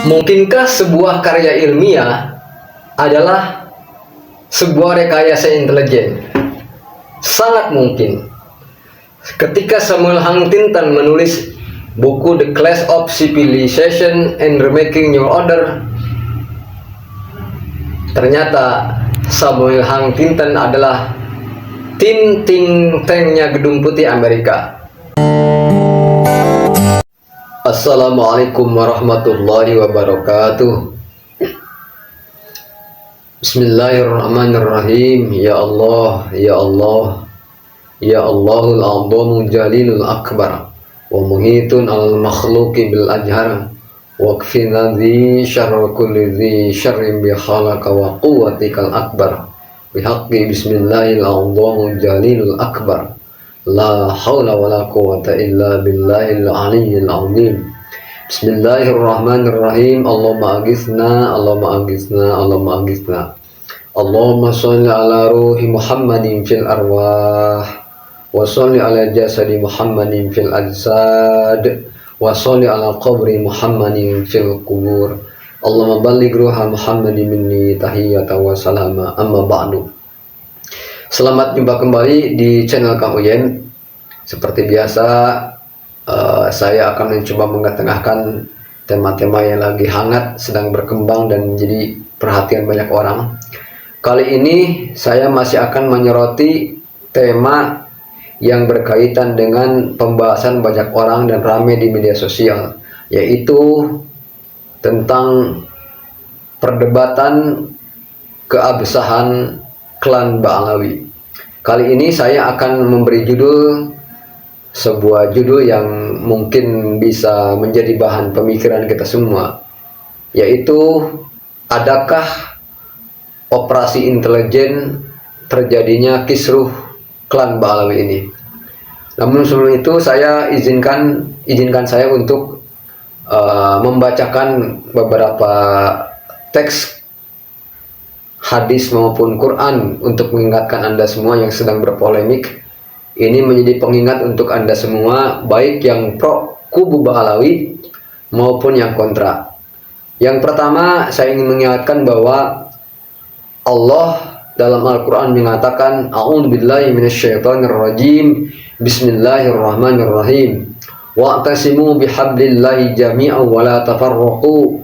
Mungkinkah sebuah karya ilmiah adalah sebuah rekayasa intelijen? Sangat mungkin. Ketika Samuel Huntington menulis buku The Clash of Civilization and Remaking New Order, ternyata Samuel Huntington adalah tim think tanknya Gedung Putih Amerika. Assalamualaikum warahmatullahi wabarakatuh. Bismillahirrahmanirrahim. Ya Allah, ya Allah, ya Allahul A'zamul Jalilul Akbar, wa muhitun al makhluqi bil ajhar, wa kfina dhi syarra kulli dhi syarrin bi khalaqa wa quwwatikal akbar, bihaqqi bismillahil a'zamul jalilul akbar, la haula wa la quwwata illa billahil aliyyil azim. Bismillahirrahmanirrahim. Allahumma aghithna, Allahumma aghithna, Allahumma aghithna. Allahumma sholli ala ruhi Muhammadin fil arwah, wa sholli ala jasadi Muhammadin fil ajsad, wa sholli ala qabri Muhammadin fil qubur. Allahumma balligh ruha Muhammadin minni tahiyatan wa salama, amma ba'du. Selamat jumpa kembali di channel Kang Uyen. Seperti biasa, saya akan mencoba mengetengahkan tema-tema yang lagi hangat, sedang berkembang dan menjadi perhatian banyak orang. Kali ini saya masih akan menyoroti tema yang berkaitan dengan pembahasan banyak orang dan ramai di media sosial, yaitu tentang perdebatan keabsahan klan Ba'alawi. Kali ini saya akan memberi sebuah judul yang mungkin bisa menjadi bahan pemikiran kita semua, yaitu adakah operasi intelijen terjadinya kisruh klan Ba'alawi ini. Namun sebelum itu saya izinkan saya untuk membacakan beberapa teks hadis maupun Quran untuk mengingatkan Anda semua yang sedang berpolemik. Ini menjadi pengingat untuk Anda semua, baik yang pro kubu Ba'alawi maupun yang kontra. Yang pertama, saya ingin mengingatkan bahwa Allah dalam Al-Quran mengatakan, A'udzubillahi minasyaitonirrajim, Bismillahirrahmanirrahim, wa'tasimu bihablillahi jami'an wa la tafarraqu,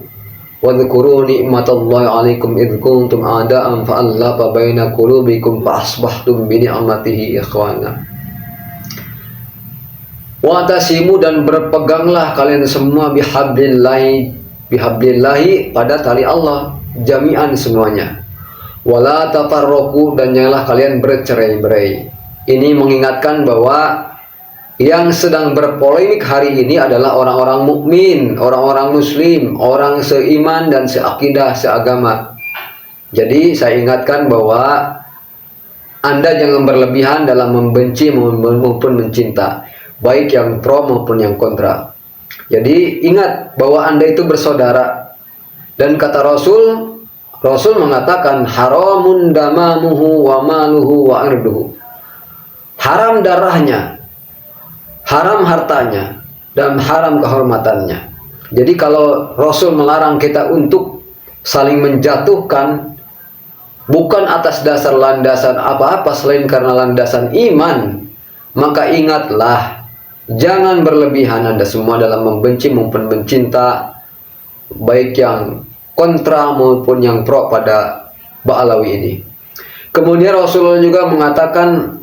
wadhkuru ni'matallahi 'alaikum idh kuntum a'da'an fa'alafa baina qulubikum fa'asbahtum bi ni'matihi ikhwana. Wa'tasimu, dan berpeganglah kalian semua bihablillahi pada tali Allah, jami'an semuanya. Wala tafarraqu, dan janganlah kalian bercerai-berai. Ini mengingatkan bahwa yang sedang berpolemik hari ini adalah orang-orang mukmin, orang-orang muslim, orang seiman dan seakidah, seagama. Jadi saya ingatkan bahwa Anda jangan berlebihan dalam membenci maupun mencinta, baik yang pro maupun yang kontra. Jadi ingat bahwa Anda itu bersaudara. Dan kata Rasul mengatakan, haramun damamuhu wa maluhu wa irduhu. Haram darahnya, haram hartanya, dan haram kehormatannya. Jadi kalau Rasul melarang kita untuk saling menjatuhkan, bukan atas dasar landasan apa-apa selain karena landasan iman, maka ingatlah, jangan berlebihan Anda semua dalam membenci maupun mencinta, baik yang kontra maupun yang pro pada Ba'alawi ini. Kemudian Rasulullah juga mengatakan,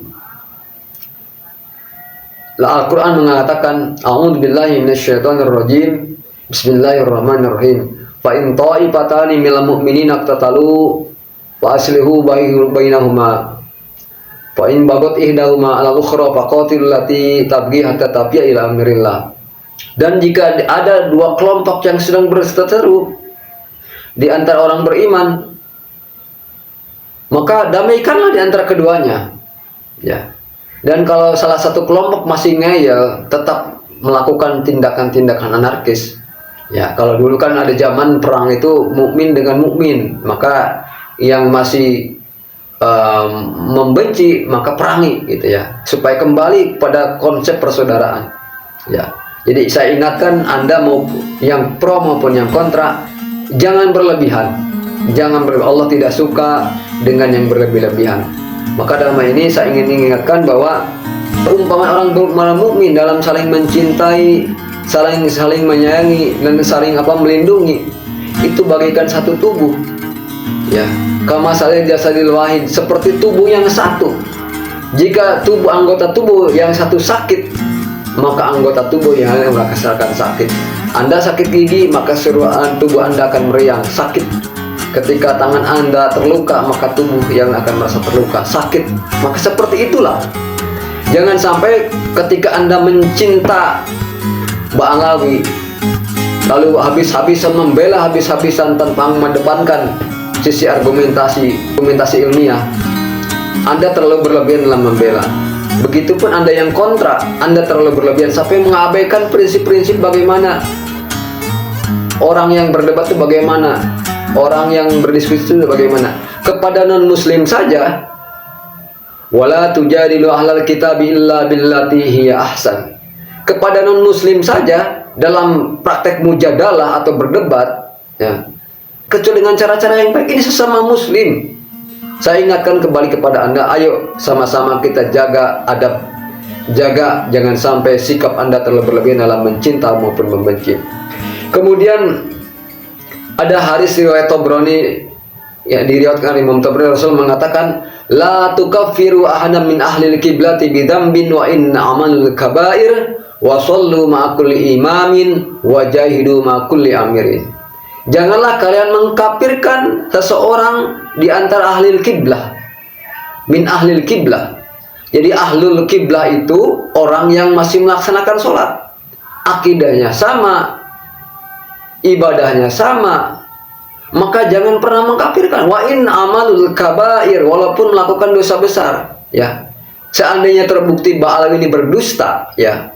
Al-Quran mengatakan, A'udzubillahi minasyaitonirrajim, Bismillahirrahmanirrahim, fa in ta'ifatani minal mu'minina iqtatalu fa aslihu bainahuma, fa in bagat ihdahuma 'alal ukhra faqatilul lati tabghi hatta tafi'a ila amrillah. Dan jika ada dua kelompok yang sedang berseteru di antara orang beriman, maka damaikanlah di antara keduanya, ya. Dan kalau salah satu kelompok masih ngeyel, tetap melakukan tindakan-tindakan anarkis, ya. Kalau dulu kan ada zaman perang itu mukmin dengan mukmin, maka yang masih membenci maka perangi, gitu ya, supaya kembali pada konsep persaudaraan, ya. Jadi saya ingatkan Anda mau yang pro maupun yang kontra, jangan berlebihan. Allah tidak suka dengan yang berlebih-lebihan. Maka dalam hal ini saya ingin mengingatkan bahwa perumpamaan orang mukmin dalam saling mencintai, saling menyayangi dan saling melindungi itu bagaikan satu tubuh. Ya, kama salil jasadil wahid, seperti tubuh yang satu. Jika anggota tubuh yang satu sakit, maka anggota tubuh yang lain merasakan sakit. Anda sakit gigi, maka seluruh tubuh Anda akan meriang sakit. Ketika tangan Anda terluka, maka tubuh yang akan merasa terluka sakit. Maka seperti itulah. Jangan sampai ketika Anda mencinta Mbak Alawi, lalu habis-habisan membela, habis-habisan tanpa mengedepankan sisi argumentasi ilmiah, Anda terlalu berlebihan dalam membela. Begitupun Anda yang kontra, Anda terlalu berlebihan sampai mengabaikan prinsip-prinsip bagaimana orang yang berdebat itu bagaimana, orang yang berdiskusi itu bagaimana. Kepada non-muslim saja, wala tujadilu ahlal kitab illa billati hiya ahsan. Kepada non-muslim saja dalam praktek mujadalah atau berdebat, ya, kecuali dengan cara-cara yang baik. Ini sesama muslim. Saya ingatkan kembali kepada Anda, ayo sama-sama kita jaga adab, jangan sampai sikap Anda terlalu berlebihan dalam mencinta maupun membenci. Kemudian ada hadis riwayat Tabrani yang diriwayatkan Imam Tabrani, Rasul mengatakan, la tukaffiru ahadan min ahlil kiblati bidzambin wa inna amal kabair wa sallu ma'a kulli imamin wa jahidu ma'a kulli amirin. Janganlah kalian mengkafirkan seseorang di antara ahlil kiblah. Min ahlil kiblah. Jadi ahlul kiblah itu orang yang masih melaksanakan sholat, akidahnya sama, ibadahnya sama, maka jangan pernah mengkafirkan. Wa in amalul kabair, walaupun melakukan dosa besar, ya. Seandainya terbukti Ba'alawi ini berdusta, ya,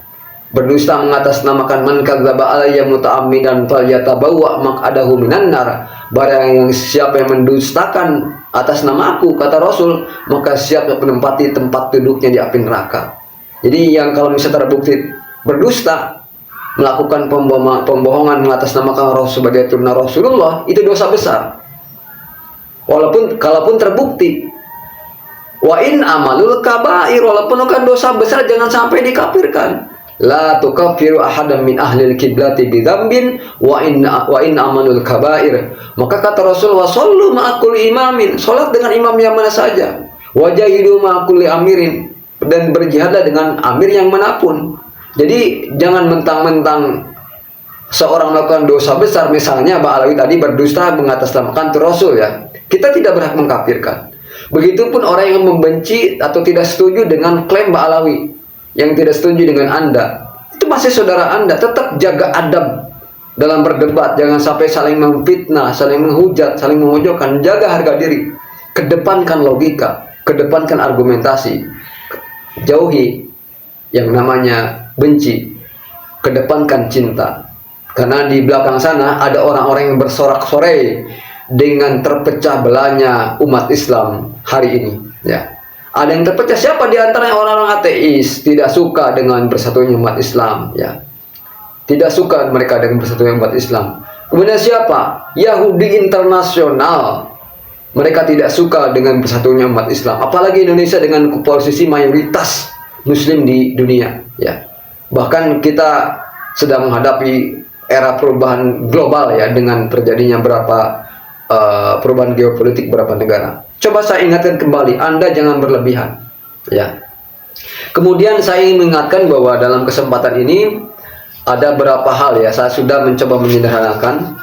berdusta mengatasnamakan man kadzdzaba alayya muta'ammidan falyatabawwa maq'adahu minan nar. Barang yang siapa yang mendustakan atas namaku, kata Rasul, maka siap menempati tempat duduknya di api neraka. Jadi yang kalau misalnya terbukti berdusta, melakukan pembohongan mengatasnamakan Rasul sebagai turunan Rasulullah, itu dosa besar. Kalaupun terbukti. Wa in amalul kabair, walaupun bukan dosa besar, jangan sampai dikafirkan. La tukaffiru ahadan min ahlil kiblati bidzambin wa in amalul kabair. Maka kata Rasul, wa sallu ma'a kulli imamin, salat dengan imam yang mana saja. Wa jahidu ma'a kulli amirin, dan berjihadlah dengan amir yang manapun. Jadi jangan mentang-mentang seorang melakukan dosa besar, misalnya Ba'alawi tadi berdusta mengatasnamakan Rasul, ya, kita tidak berhak mengkafirkan. Begitupun orang yang membenci atau tidak setuju dengan klaim Ba'alawi, yang tidak setuju dengan Anda, itu masih saudara Anda. Tetap jaga adab dalam berdebat, jangan sampai saling memfitnah, saling menghujat, saling memojokkan. Jaga harga diri, kedepankan logika, kedepankan argumentasi, jauhi yang namanya benci, kedepankan cinta. Karena di belakang sana ada orang-orang yang bersorak-sorai dengan terpecah belahnya umat Islam hari ini, ya. Ada yang terpecah, siapa di antaranya? Orang-orang ateis, tidak suka dengan bersatunya umat Islam, ya. Tidak suka mereka dengan bersatunya umat Islam. Kemudian siapa? Yahudi internasional. Mereka tidak suka dengan bersatunya umat Islam. Apalagi Indonesia dengan posisi mayoritas Muslim di dunia, ya. Bahkan kita sedang menghadapi era perubahan global, ya, dengan terjadinya berapa perubahan geopolitik beberapa negara. Coba saya ingatkan kembali, Anda jangan berlebihan, ya. Kemudian saya ingin mengingatkan bahwa dalam kesempatan ini ada beberapa hal, ya, saya sudah mencoba menyederhanakan.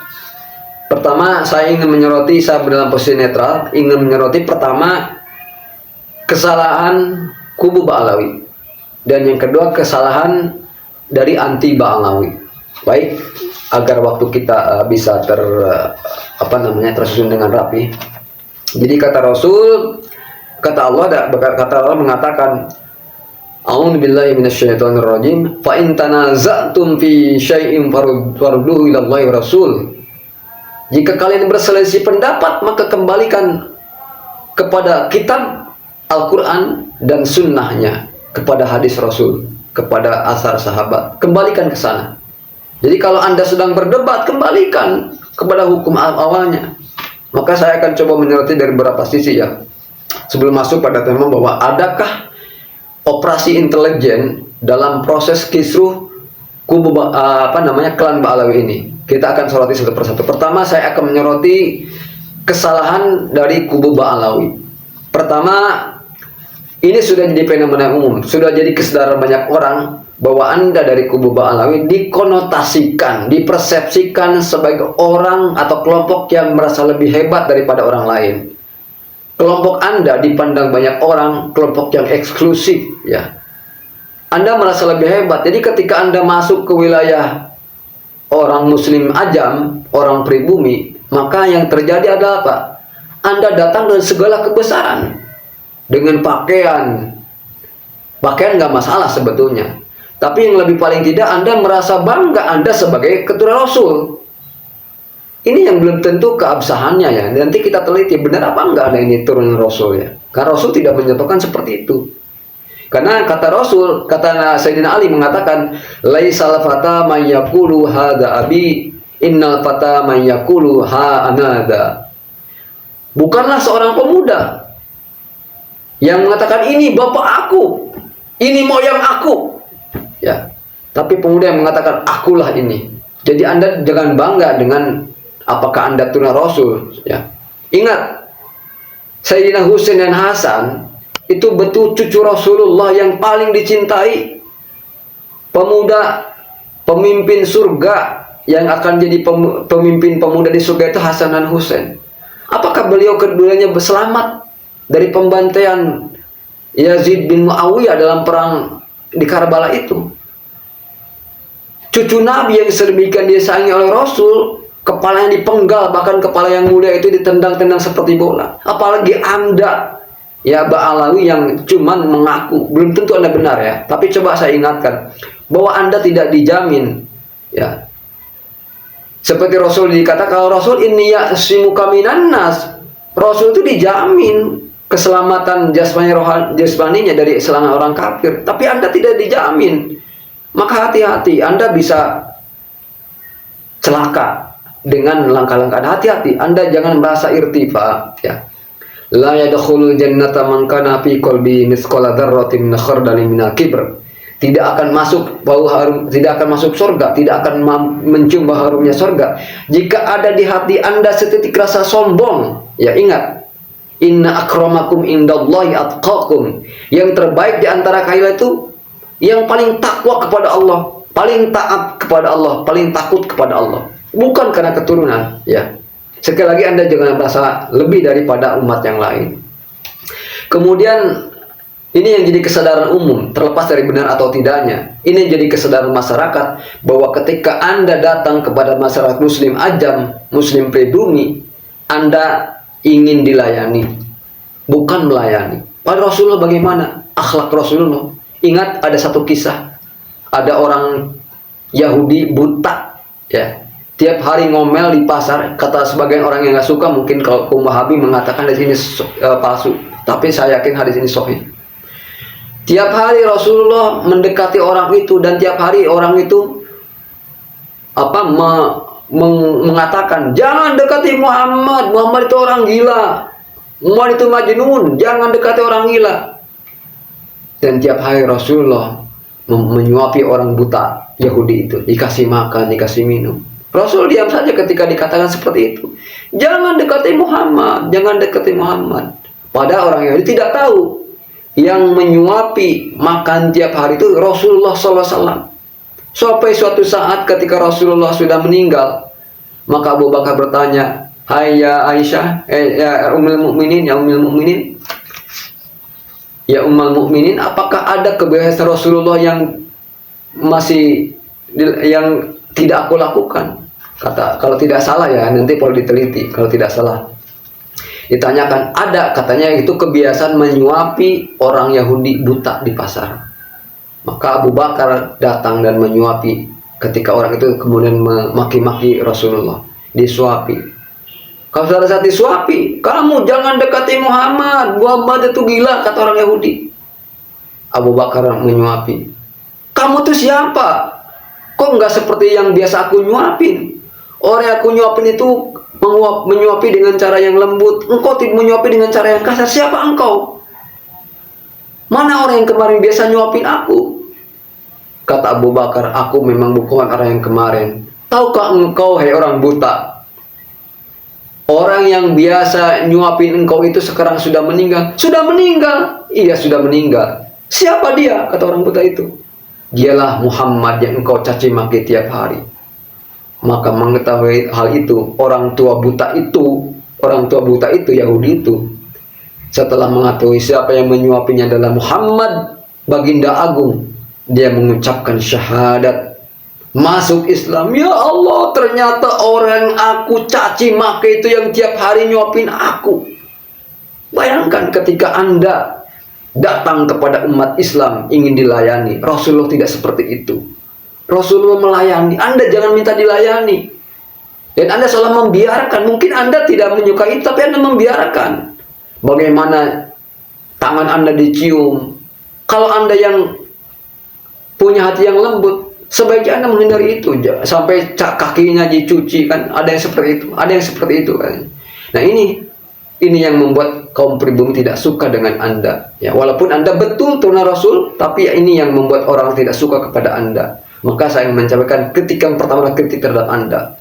Pertama, saya ingin menyoroti, saya dalam posisi netral, ingin menyoroti pertama kesalahan kubu Ba'alawi, dan yang kedua kesalahan dari anti Ba'alawi. Baik, agar waktu kita bisa tersusun dengan rapi. Jadi kata Rasul, kata Allah mengatakan, a'udzubillahi minasyaitonir rajim, fa in tanaza'tum fi syai'in farudduhu ila Allahi wa Rasul. Jika kalian berselisih pendapat, maka kembalikan kepada kitab Al-Quran dan sunnahnya, kepada hadis Rasul. kepada asar sahabat, kembalikan ke sana. Jadi kalau Anda sedang berdebat, kembalikan kepada hukum awalnya. Maka saya akan coba menyoroti dari beberapa sisi ya. Sebelum masuk pada tema bahwa adakah operasi intelijen dalam proses kisruh kubu klan Ba'alawi ini. Kita akan soroti satu persatu. Pertama, saya akan menyoroti kesalahan dari kubu Ba'alawi. Pertama, ini sudah jadi fenomena umum, sudah jadi kesadaran banyak orang bahwa Anda dari kubu Ba'alawi dikonotasikan, dipersepsikan sebagai orang atau kelompok yang merasa lebih hebat daripada orang lain. Kelompok Anda dipandang banyak orang kelompok yang eksklusif, ya. Anda merasa lebih hebat. Jadi ketika Anda masuk ke wilayah orang Muslim ajam, orang pribumi, maka yang terjadi adalah apa? Anda datang dengan segala kebesaran, dengan pakaian nggak masalah sebetulnya. Tapi yang lebih paling tidak Anda merasa bangga Anda sebagai keturunan Rasul. Ini yang belum tentu keabsahannya ya. Nanti kita teliti benar apa enggak ada ini turunan Rasul ya. Karena Rasul tidak menyatakan seperti itu. Karena kata Rasul, kata Sayyidina Ali mengatakan, laisal fata man yaqulu hadza abi, innal fata man yaqulu ha anada. Bukanlah seorang pemuda yang mengatakan ini bapak aku, ini moyang aku. Ya. Tapi pemuda yang mengatakan akulah ini. Jadi Anda jangan bangga dengan apakah Anda turunan Rasul, ya. Ingat, Sayyidina Husain dan Hasan itu betul cucu Rasulullah yang paling dicintai. Pemuda pemimpin surga yang akan jadi pemimpin pemuda di surga itu Hasan dan Husain. Apakah beliau keduanya selamat dari pembantaian Yazid bin Muawiyah dalam perang di Karbala itu? Cucu Nabi yang sedemikian disayangi oleh Rasul, kepala yang dipenggal, bahkan kepala yang mulia itu ditendang-tendang seperti bola. Apalagi Anda, ya Ba'alawi yang cuman mengaku, belum tentu Anda benar ya. Tapi coba saya ingatkan bahwa Anda tidak dijamin, ya. Seperti Rasul dikatakan, kalau Rasul ini ya simuka minan nas, Rasul itu dijamin keselamatan jasmaninya dari serangan orang kafir. Tapi Anda tidak dijamin. Maka hati-hati, Anda bisa celaka dengan langkah-langkah. Hati-hati, Anda jangan merasa irtifa, ya. La yadkhulul jannata man kana fi qalbi mithqala dzarratin min khardalin minal kibr. Tidak akan masuk bau harum, tidak akan masuk surga, tidak akan mencium bau harumnya surga jika ada di hati Anda setitik rasa sombong. Ya, ingat, inna akramakum indallahi atqakum. Yang terbaik di antara kalian itu yang paling takwa kepada Allah, paling taat kepada Allah, paling takut kepada Allah. Bukan karena keturunan, ya. Sekali lagi Anda jangan merasa lebih daripada umat yang lain. Kemudian ini yang jadi kesadaran umum, terlepas dari benar atau tidaknya. Ini yang jadi kesadaran masyarakat bahwa ketika Anda datang kepada masyarakat Muslim ajam, Muslim pribumi, Anda ingin dilayani, bukan melayani. Pada Rasulullah bagaimana akhlak Rasulullah? Ingat ada satu kisah, ada orang Yahudi buta, ya. Tiap hari ngomel di pasar. Kata sebagian orang yang nggak suka, mungkin kalau kaum Wahabi mengatakan di sini palsu, tapi saya yakin hadis ini sahih. Tiap hari Rasulullah mendekati orang itu, dan tiap hari orang itu mengatakan, jangan dekati Muhammad, Muhammad itu orang gila, Muhammad itu majnun, jangan dekati orang gila. Dan tiap hari Rasulullah menyuapi orang buta Yahudi itu, dikasih makan, dikasih minum. Rasul diam saja ketika dikatakan seperti itu. Jangan dekati Muhammad, jangan dekati Muhammad. Padahal orang Yahudi tidak tahu yang menyuapi makan tiap hari itu Rasulullah SAW. Sampai suatu saat ketika Rasulullah sudah meninggal, maka Abu Bakar bertanya, hai ya Aisyah, ya Ummul Mukminin, ya Ummul Mukminin, ya Ummul Mukminin, apakah ada kebiasaan Rasulullah yang masih yang tidak aku lakukan? Kata, kalau tidak salah ya, nanti perlu diteliti. Kalau tidak salah, ditanyakan, ada, katanya itu kebiasaan menyuapi orang Yahudi buta di pasar. Maka Abu Bakar datang dan menyuapi. Ketika orang itu kemudian memaki-maki Rasulullah, disuapi. Kalau pada saat disuapi, kamu jangan dekati Muhammad, Muhammad itu gila, kata orang Yahudi. Abu Bakar menyuapi. Kamu tuh siapa? Kok nggak seperti yang biasa aku nyuapin? Orang yang aku nyuapin itu menyuapi dengan cara yang lembut. Engkau menyuapi dengan cara yang kasar. Siapa engkau? Mana orang yang kemarin biasa nyuapin aku? Kata Abu Bakar, aku memang bukan orang yang kemarin. Tahukah engkau, hai orang buta, orang yang biasa nyuapin engkau itu sekarang sudah meninggal? Sudah meninggal? Iya, sudah meninggal. Siapa dia? Kata orang buta itu. Dialah Muhammad yang engkau caci maki tiap hari. Maka mengetahui hal itu, orang tua buta itu, Yahudi itu, setelah mengetahui siapa yang menyuapinya adalah Muhammad, baginda agung, dia mengucapkan syahadat, masuk Islam. Ya Allah, ternyata orang aku caci maki itu yang tiap hari nyuapin aku. Bayangkan ketika Anda datang kepada umat Islam ingin dilayani. Rasulullah tidak seperti itu. Rasulullah melayani. Anda jangan minta dilayani. Dan Anda salah membiarkan. Mungkin Anda tidak menyukai, tapi Anda membiarkan. Bagaimana tangan Anda dicium. Kalau Anda yang punya hati yang lembut, sebaiknya Anda menghindari itu. Sampai kakinya dicuci kan. Ada yang seperti itu. Ada yang seperti itu kan. Nah ini yang membuat kaum pribumi tidak suka dengan Anda. Ya, walaupun Anda betul turunan Rasul, tapi ini yang membuat orang tidak suka kepada Anda. Maka saya mencapai ketika yang pertama kritik terhadap Anda.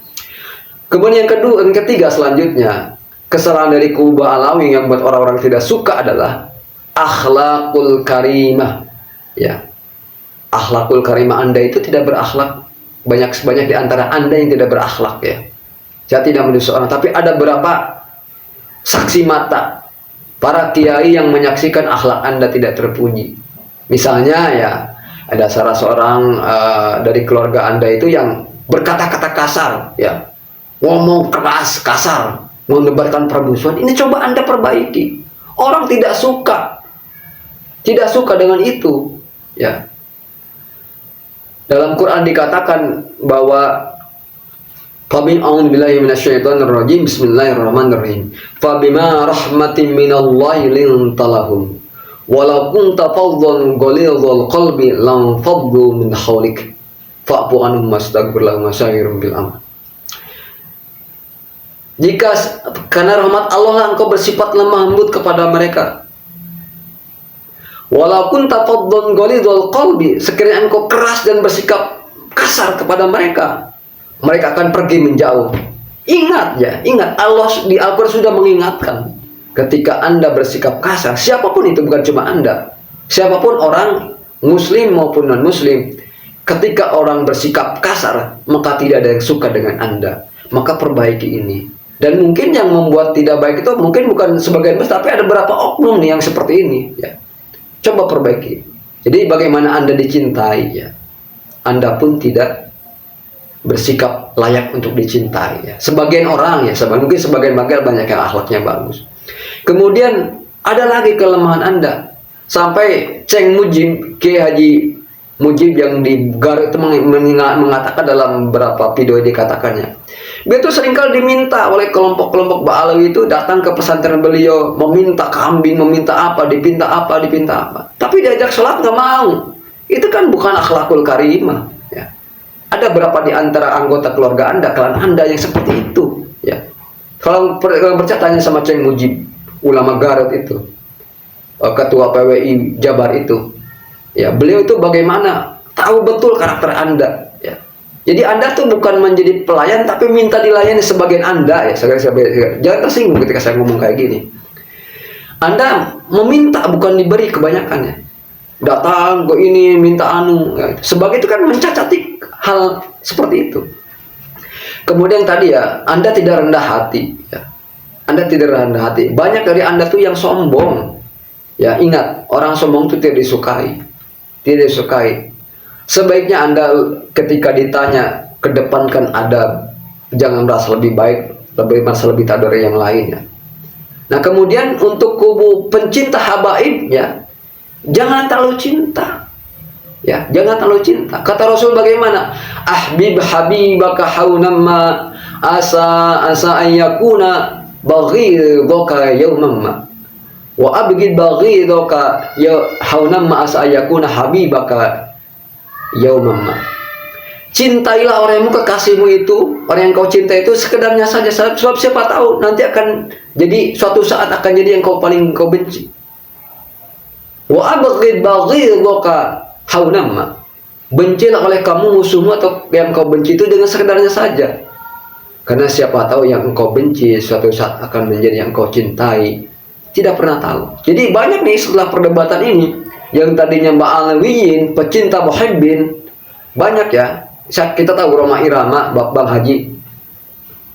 Kemudian yang ketiga selanjutnya, kesalahan dari kubu Alawi yang membuat orang-orang tidak suka adalah akhlakul karimah. Ya, akhlakul karimah Anda itu tidak berakhlak. Banyak di antara Anda yang tidak berakhlak ya. Saya tidak menuduh orang, tapi ada berapa saksi mata, para kiai yang menyaksikan akhlak Anda tidak terpuji. Misalnya ya, ada salah seorang dari keluarga Anda itu yang berkata-kata kasar, ya, ngomong keras, kasar, menebarkan permusuhan. Ini coba Anda perbaiki. Orang tidak suka dengan itu. Ya, dalam Quran dikatakan bahwa Bismillahirrahmanirrahim. Fabima rahmatin minallahi lintalahum walau kunta faddan ghalidhal qalbi lam faddu min hawlik fa'fu anhum wastaghfir lahum wasyawirhum bil amr. Jika karena rahmat Allah lah engkau bersifat lemah lembut kepada mereka. Walau kunta faddan ghalidhal qalbi, sekiranya engkau keras dan bersikap kasar kepada mereka, mereka akan pergi menjauh. Ingat Allah di Al-Quran sudah mengingatkan, ketika Anda bersikap kasar, siapapun itu, bukan cuma Anda, siapapun orang muslim maupun non muslim, ketika orang bersikap kasar, maka tidak ada yang suka dengan Anda. Maka perbaiki ini. Dan mungkin yang membuat tidak baik itu mungkin bukan sebagian besar, tapi ada beberapa oknum nih yang seperti ini ya. Coba perbaiki. Jadi bagaimana Anda dicintai ya, Anda pun tidak bersikap layak untuk dicintai ya. Sebagian orang ya, mungkin sebagian banyak yang akhlaknya bagus. Kemudian ada lagi kelemahan Anda. Sampai Ceng Mujib, Kiai Haji Mujib yang di Garut itu mengatakan dalam beberapa video dikatakannya, dia itu seringkali diminta oleh kelompok-kelompok Ba'alawi itu datang ke pesantren beliau, meminta kambing, meminta apa, dipinta apa. Tapi diajak sholat nggak mau. Itu kan bukan akhlakul karimah ya. Ada berapa di antara anggota keluarga Anda, klan Anda yang seperti itu ya. Kalau percaya tanya sama Ceng Mujib, ulama Garut itu, ketua PWI Jabar itu ya, beliau itu bagaimana tahu betul karakter Anda ya. Jadi Anda tuh bukan menjadi pelayan, tapi minta dilayani sebagian Anda ya. Jangan tersinggung ketika saya ngomong kayak gini. Anda meminta bukan diberi kebanyakannya. Datang ke ini minta anu ya. Sebagai itu kan mencacati hal seperti itu. Kemudian tadi ya, Anda tidak rendah hati ya. Anda tidak rendah hati. Banyak dari Anda tuh yang sombong ya. Ingat, orang sombong itu tidak disukai. Sebaiknya Anda ketika ditanya, kedepankan adab, jangan merasa lebih baik, merasa lebih tahu dari yang lainnya. Nah kemudian untuk kubu pencinta habaib ya, jangan terlalu cinta ya, jangan terlalu cinta. Kata Rasul bagaimana? Ahbib habibaka haunamma asa ayyakuna baghidaka yawmamma wa abghid baghidaka ya haunamma asa ayyakuna habibaka yaumam ma. Cintailah orang yang kekasihmu itu, orang yang kau cintai itu sekedarnya saja, sebab siapa tahu nanti akan jadi suatu saat akan jadi yang paling kau benci. Wa abghid baghidaka haunam ma. Bencilah oleh kamu musuhmu atau yang kau benci itu dengan sekedarnya saja. Karena siapa tahu yang engkau benci suatu saat akan menjadi yang kau cintai. Tidak pernah tahu. Jadi banyak nih setelah perdebatan ini, yang tadinya Ba'alawiyin, pecinta muhibbin, banyak ya. Kita tahu Roma Irama, Bang Haji,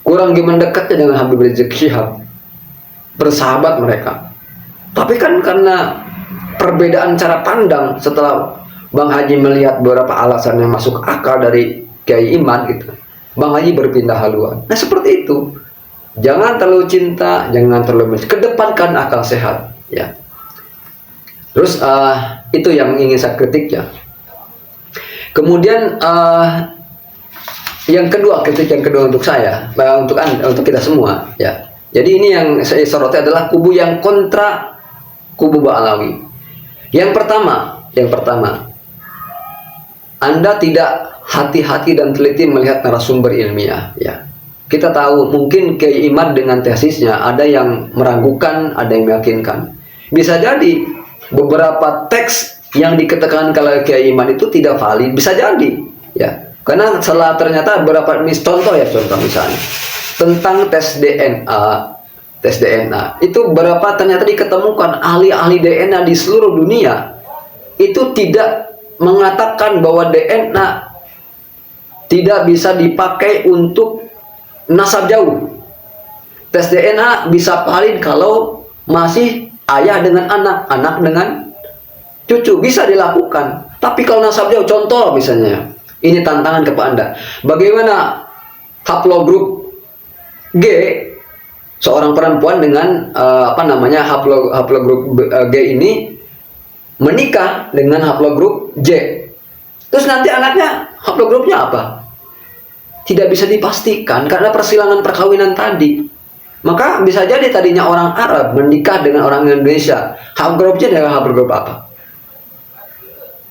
kurang mendekatnya dengan Habib Rizik Syihab, bersahabat mereka. Tapi kan karena perbedaan cara pandang, setelah Bang Haji melihat beberapa alasan yang masuk akal dari Kiai Iman gitu, Bang Haji berpindah haluan. Nah seperti itu. Jangan terlalu cinta, jangan terlalu benci. Kedepankan akal sehat, ya. Terus itu yang ingin saya kritik ya. Kemudian yang kedua, kritik yang kedua untuk saya, untuk Anda, untuk kita semua, ya. Jadi ini yang saya soroti adalah kubu yang kontra kubu Ba'alawi. Yang pertama, Anda tidak hati-hati dan teliti melihat narasumber ilmiah, ya. Kita tahu mungkin Kiai Imad dengan tesisnya ada yang meragukan, ada yang meyakinkan. Bisa jadi beberapa teks yang dikatakan kalau Kiai Imad itu tidak valid, bisa jadi, ya. Karena setelah ternyata beberapa contoh misalnya tentang tes DNA itu berapa ternyata diketemukan ahli-ahli DNA di seluruh dunia itu tidak mengatakan bahwa DNA tidak bisa dipakai untuk nasab jauh. Tes DNA bisa valid kalau masih ayah dengan anak, anak dengan cucu, bisa dilakukan. Tapi kalau nasab jauh, contoh misalnya, ini tantangan kepada Anda. Bagaimana haplogrup G seorang perempuan dengan haplogrup G ini menikah dengan haplogrup J. Terus nanti anaknya haplogrupnya apa? Tidak bisa dipastikan karena persilangan perkawinan tadi. Maka bisa jadi tadinya orang Arab menikah dengan orang Indonesia, haplogrupnya adalah haplogrup apa?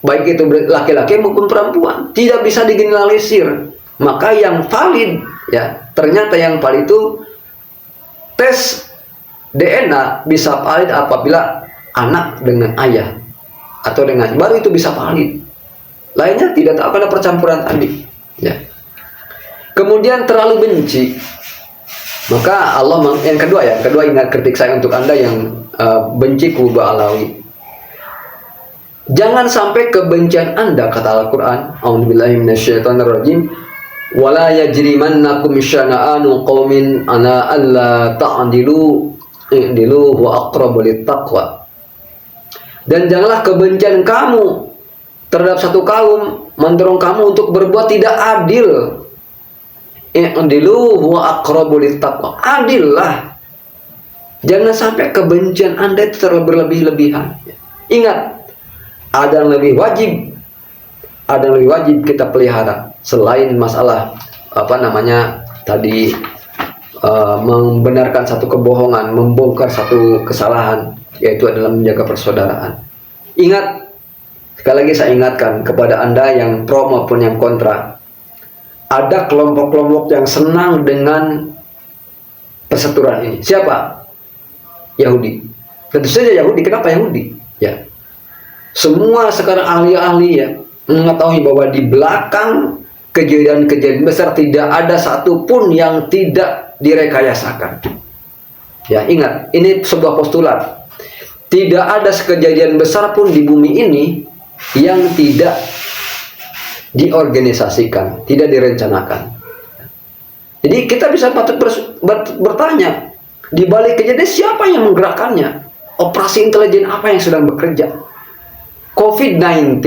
Baik itu laki-laki maupun perempuan, tidak bisa digeneralisir. Maka yang valid, ya, ternyata yang valid itu tes DNA bisa valid apabila anak dengan ayah atau dengan baru itu bisa valid. Lainnya tidak tahu karena percampuran tadi, ya. Kemudian terlalu benci, maka Allah yang kedua ingat kritik saya untuk Anda yang benci kubu Ba'alawi. Jangan sampai kebencian Anda, kata Al-Quran, A'udzubillahi minasyaitonirrajim, wala yajrimannakum syana'anu qaumin ana alla ta'dilu i'dilu wa aqrabu littaqwa. Dan janganlah kebencian kamu terhadap satu kaum mendorong kamu untuk berbuat tidak adil. I'dilu wa aqrabu littaqwa. Adillah. Jangan sampai kebencian Anda itu terlalu berlebih-lebihan. Ingat, ada yang lebih wajib kita pelihara selain masalah membenarkan satu kebohongan, membongkar satu kesalahan, yaitu adalah menjaga persaudaraan. Ingat, sekali lagi saya ingatkan kepada Anda yang pro maupun yang kontra, ada kelompok-kelompok yang senang dengan perseturuan ini. Siapa? Yahudi. Tentu saja Yahudi. Kenapa Yahudi? Ya, semua sekarang ahli-ahli ya mengetahui bahwa di belakang kejadian-kejadian besar tidak ada satupun yang tidak direkayasakan. Ya, ingat, ini sebuah postulat. Tidak ada kejadian besar pun di bumi ini yang tidak diorganisasikan, tidak direncanakan. Jadi kita bisa patut bertanya, di balik kejadian siapa yang menggerakkannya? Operasi intelijen apa yang sedang bekerja? COVID-19,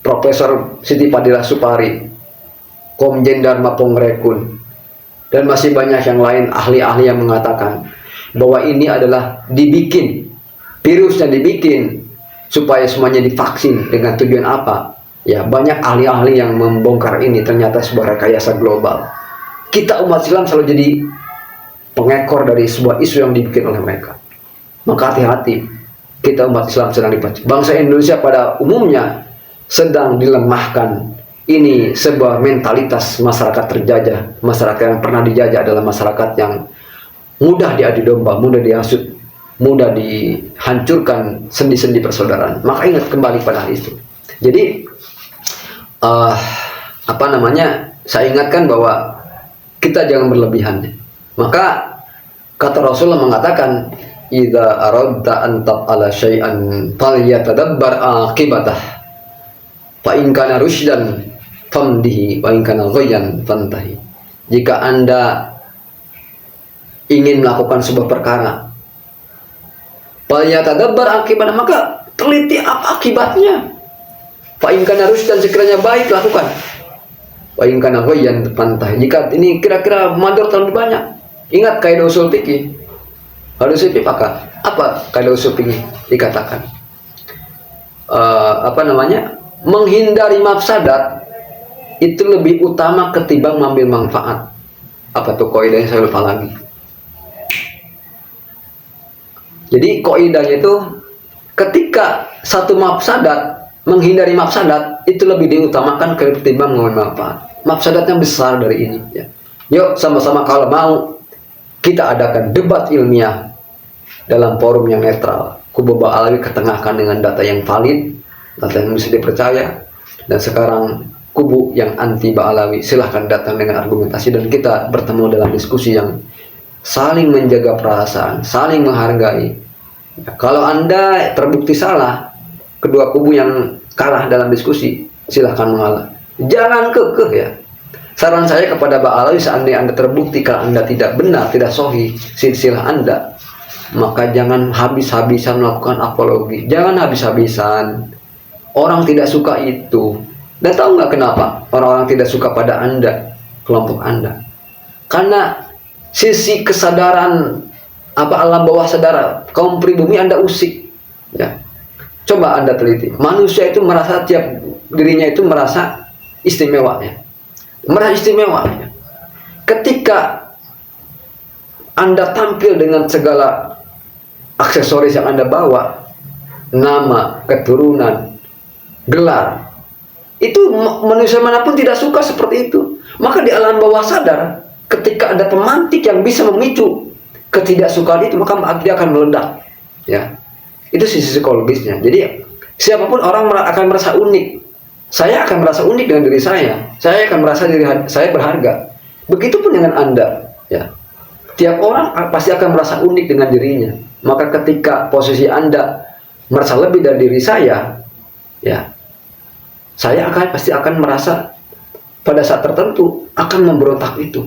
Profesor Siti Fadilah Supari, Komjen Dharma Pongrekun, dan masih banyak yang lain ahli-ahli yang mengatakan bahwa ini adalah dibikin, virusnya dibikin supaya semuanya divaksin dengan tujuan apa? Ya, banyak ahli-ahli yang membongkar ini ternyata sebuah rekayasa global. Kita umat Islam selalu jadi pengekor dari sebuah isu yang dibikin oleh mereka. Maka hati-hati, kita umat Islam sedang dipancing. Bangsa Indonesia pada umumnya sedang dilemahkan. Ini sebuah mentalitas masyarakat terjajah. Masyarakat yang pernah dijajah adalah masyarakat yang mudah diadu domba, mudah dihasut, mudah dihancurkan sendi-sendi persaudaraan. Maka ingat kembali pada hal itu. Jadi saya ingatkan bahwa kita jangan berlebihan. Maka kata Rasulullah mengatakan, idza aradta an taf'ala syai'an falyatadabbar aqibatah, fa in kana rusydan famdihi wa in kana ghayyan fantahi. Jika Anda ingin melakukan sebuah perkara, falyatadabbar aqibatah, maka teliti apa akibatnya. Fa in kana rusydan, sekiranya baik lakukan. Wa in kana ghayyan fantahi, jika ini kira-kira mador terlalu banyak. Ingat kaidah usul fikih. Kalau usul fikih apa kaidah usul fikih dikatakan? Menghindari mafsadat itu lebih utama ketimbang mengambil manfaat. Apa tuh kaidahnya, saya lupa lagi. Jadi kaidahnya itu ketika satu mafsadat, menghindari mafsadat itu lebih diutamakan ketimbang mengambil manfaat. Mafsadatnya besar dari ini ya. Yuk sama-sama kalau mau kita adakan debat ilmiah dalam forum yang netral. Kubu Ba'alawi ketengahkan dengan data yang valid, data yang bisa dipercaya. Dan sekarang kubu yang anti Ba'alawi silahkan datang dengan argumentasi, dan kita bertemu dalam diskusi yang saling menjaga perasaan, saling menghargai. Kalau Anda terbukti salah, kedua kubu yang kalah dalam diskusi silahkan mengalah. Jangan kekeh ya. Saran saya kepada Ba'alawi, seandainya Anda terbukti kalau Anda tidak benar, tidak sahih silsilah Anda, maka jangan habis-habisan melakukan apologi. Jangan habis-habisan. Orang tidak suka itu. Dan tahu nggak kenapa orang-orang tidak suka pada Anda, kelompok Anda? Karena sisi kesadaran alam bawah sadar kaum pribumi Anda usik. Ya. Coba Anda teliti. Manusia itu merasa tiap dirinya itu merasa istimewa ya. Merasa istimewa. Ketika Anda tampil dengan segala aksesoris yang Anda bawa, nama, keturunan, gelar, itu manusia manapun tidak suka seperti itu. Maka di alam bawah sadar, ketika ada pemantik yang bisa memicu ketidaksukaan itu, maka dia akan meledak. Ya, itu sisi psikologisnya. Jadi siapapun orang akan merasa unik. Saya akan merasa unik dengan diri saya. Saya akan merasa diri saya berharga. Begitupun dengan Anda. Ya, tiap orang pasti akan merasa unik dengan dirinya. Maka ketika posisi Anda merasa lebih dari diri saya, ya, saya pasti akan merasa pada saat tertentu akan memberontak itu.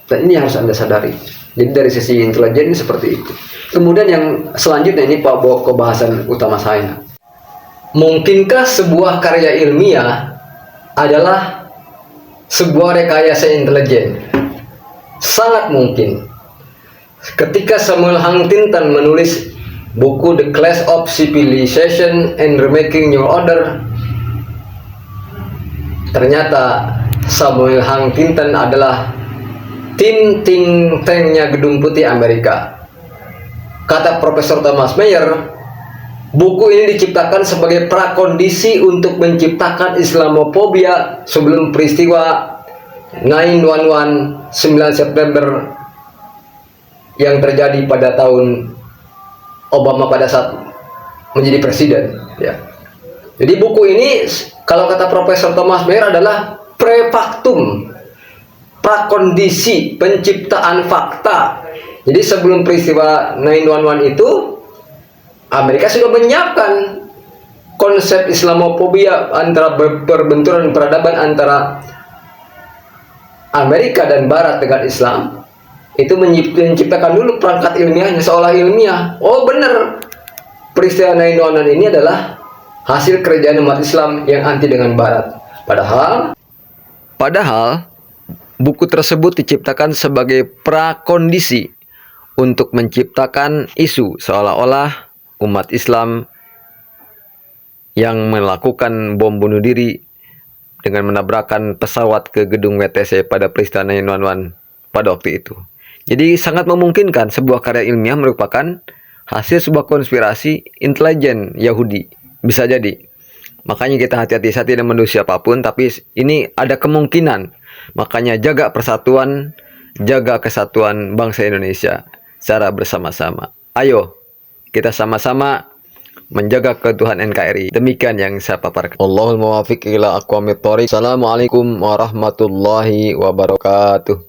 Dan ini harus Anda sadari. Jadi dari sisi intelijen seperti itu. Kemudian yang selanjutnya, ini bawa ke bahasan utama saya. Mungkinkah sebuah karya ilmiah adalah sebuah rekayasa intelijen? Sangat mungkin. Ketika Samuel Huntington menulis buku The Clash of Civilization and Remaking New Order, ternyata Samuel Huntington adalah tim think tanknya Gedung Putih Amerika. Kata Profesor Thomas Mayer, buku ini diciptakan sebagai prakondisi untuk menciptakan Islamofobia sebelum peristiwa 9/11 9 September yang terjadi pada tahun Obama pada saat menjadi presiden. Ya. Jadi buku ini, kalau kata Profesor Thomas Mayer, adalah prefaktum, prakondisi penciptaan fakta. Jadi sebelum peristiwa 9/11 itu, Amerika sudah menyiapkan konsep Islamofobia, antara perbenturan peradaban antara Amerika dan Barat dengan Islam. Itu menciptakan dulu perangkat ilmiahnya, seolah ilmiah. Oh benar, peristiwa 9/11 ini adalah hasil kerjaan umat Islam yang anti dengan Barat. Padahal buku tersebut diciptakan sebagai prakondisi untuk menciptakan isu seolah-olah umat Islam yang melakukan bom bunuh diri dengan menabrakkan pesawat ke gedung WTC pada peristiwa 9/11 pada waktu itu. Jadi sangat memungkinkan sebuah karya ilmiah merupakan hasil sebuah konspirasi intelijen Yahudi. Bisa jadi. Makanya kita hati-hati, saya tidak menuduh siapapun, tapi ini ada kemungkinan. Makanya jaga persatuan, jaga kesatuan bangsa Indonesia secara bersama-sama. Ayo, kita sama-sama menjaga keutuhan NKRI. Demikian yang saya paparkan. Allahul muwaffiq ila aqwamit thoriq. Assalamualaikum warahmatullahi wabarakatuh.